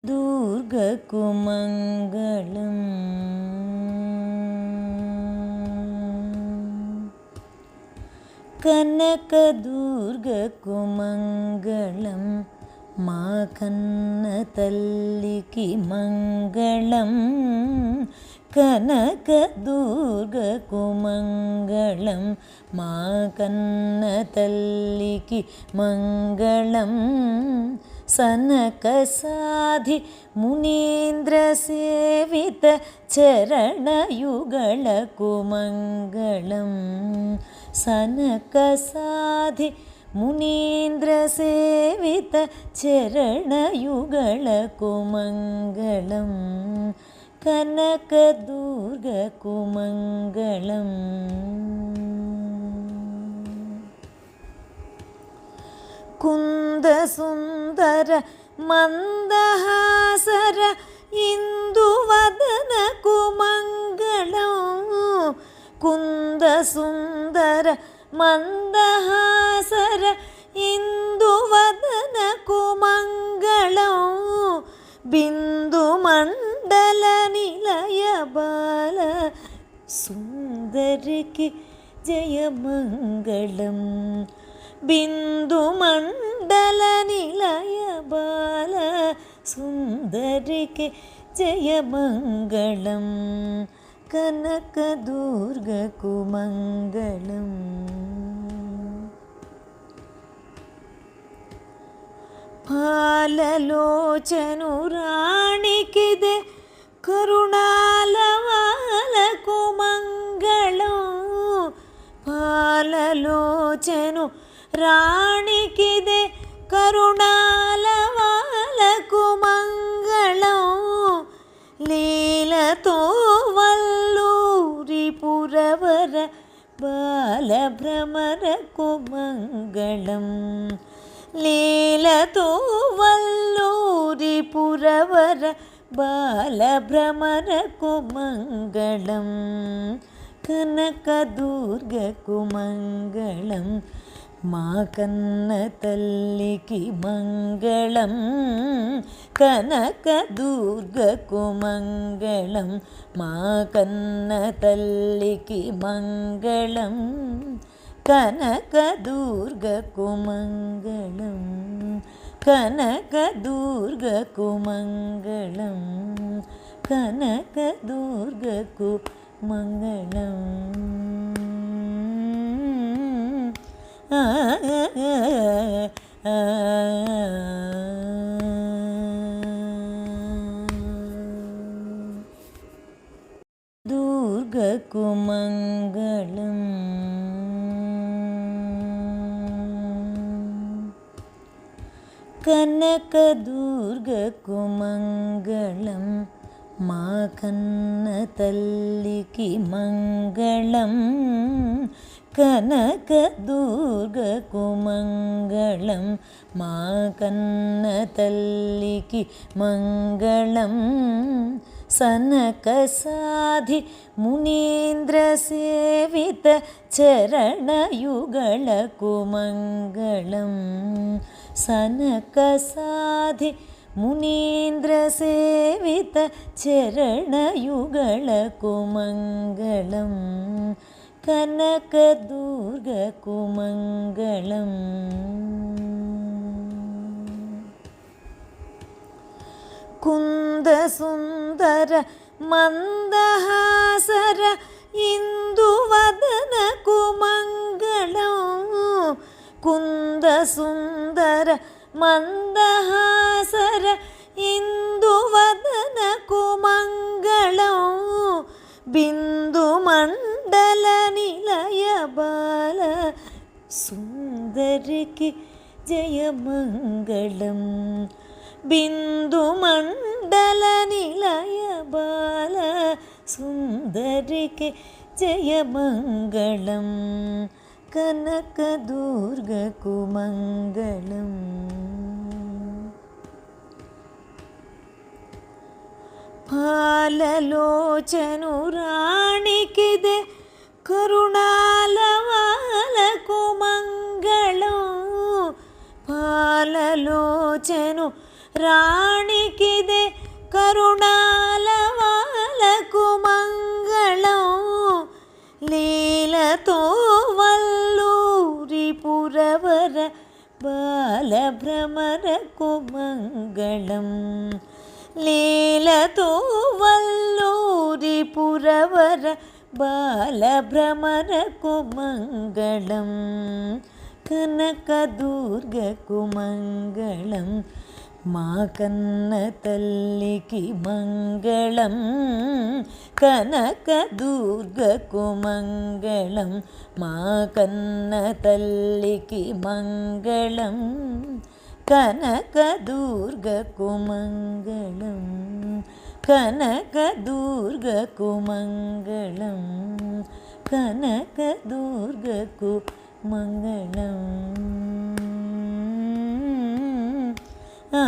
దుర్గకు మంగళం. కనక దుర్గకు మంగళం, మా కన్న తల్లికి మంగళం. కనక దుర్గకు మంగళం, మా కన్న తల్లికి మంగళం. సనక సాధి మునీంద్ర సేవిత చరణయుగళకు మంగళం. సనక సాధి మునీంద్ర సేవిత చరణయుగళకు మంగళం. కనక దుర్గకు మంగళం. కుంద సుందర మందహాసర ఇందువదనకు మంగళం. కుంద సుందర మందహాసర ఇందువదనకు మంగళం. బిందు మండల నిలయ బాల సుందరికి జయమంగళం. బిందు మండల నిలయ బాల సుందరికి జయమంగళం. కనక దుర్గకు మంగళం. పాలలోచను రాణికిదే కరుణాలవాలకు మంగళం. పాలలోచను రాణికిదే కరుణాలవాలకు మంగళం. లీలతో వల్లూరి పురవర బాలభ్రమరకు మంగళం. లీలతో వల్లూరి పురవర బాలభ్రమరకు మంగళం. కనక దుర్గకు మంగళం, మా కన్న తల్లికి మంగళం. కనక దుర్గకు మంగళం, మా కన్న తల్లికి మంగళం. కనక దుర్గకు మంగళం. కనక దుర్గకు మంగళం. కనక దుర్గకు మంగళం. దుర్గకు మంగళం. కనక దుర్గకు మంగళం, మా కన్న తల్లికి మంగళం. కనక దుర్గకు మంగళం, మా కన్న తల్లికి మంగళం. సనక సాధి మునీంద్ర సేవిత చరణయుగళకు మంగళం. సనక సాధి మునీంద్ర సేవిత చరణయుగళకు మంగళం. కనక దుర్గకు మంగళం. కుంద సుందర మందహాసర ఇందువదనకు మంగళం. కుంద సుందర మందహాసర ఇందువదనకు మంగళం. బిందు మండల నిలయ బాల సుందరికి జయమంగళం. బిందు మండల నిలయ బాల సుందరికి జయమంగళం. కనక దుర్గకు మంగళం. పాలలోచను రాణికిదే కరుణాలవాలకు మంగళం. పాలలోచను రాణికిదే లీలతో వల్లూరి పురవర బాలభ్రమరకు మంగళం లీలతో వల్లూరి పురవర బాలభ్రమరకు మంగళం కనకదుర్గకు మంగళం మా కన్న తల్లికి మంగళం కనకదుర్గకు మంగళం మా కన్న తల్లికి మంగళం కనకదుర్గకు మంగళం కనకదుర్గకు మంగళం కనకదుర్గకు మంగళం ఆ